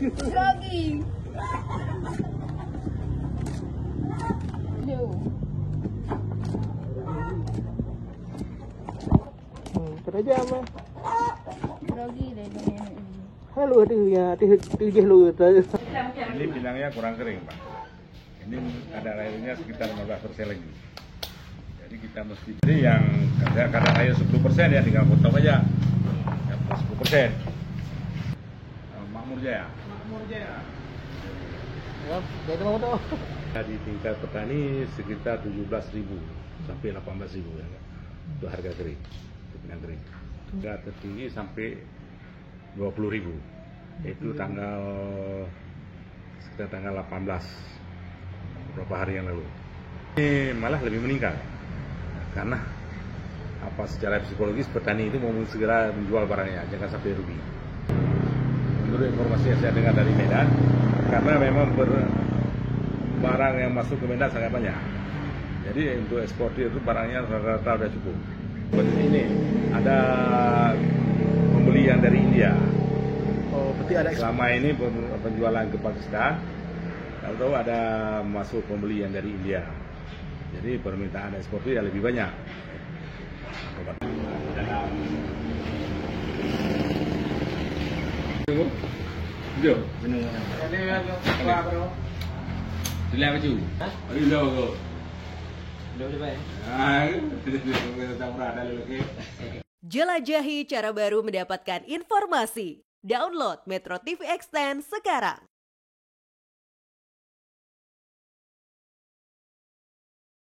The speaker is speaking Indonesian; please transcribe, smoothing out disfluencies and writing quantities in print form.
Grogi. Yo. Kerja apa? Grogi deh ini. Halo, dia lu. Ini pinangnya kurang kering, Pak. Ini kadar airnya sekitar 15% lagi. Jadi kita mesti beli yang kadar air 10% ya, tinggal potong aja. Ya, 10%. Makmur Jaya. Ya, jadi mau tahu. Di tingkat petani sekitar 17.000 sampai 18.000 ya. Itu harga kering. Itu pinang kering. Harga tertinggi sampai 20.000. Itu sekitar tanggal 18 beberapa hari yang lalu. Ini malah lebih meningkat karena secara psikologis petani itu mau segera menjual barangnya, jangan sampai rugi. Menurut informasi yang saya dengar dari Medan, karena memang barang yang masuk ke Medan sangat banyak. Jadi untuk eksportir itu barangnya rata-rata sudah cukup. Seperti ini ada pembelian dari India. Oh, berarti ada Selama ini penjualan ke Pakistan, kalau ada masuk pembelian dari India. Jadi permintaan eksportir lebih banyak. Jom, benar. Ini bro. Dilihat baju. Aduh, lo. Lo baik. Tak pernah ada lagi. Jelajahi cara baru mendapatkan informasi. Download Metro TV Extend sekarang.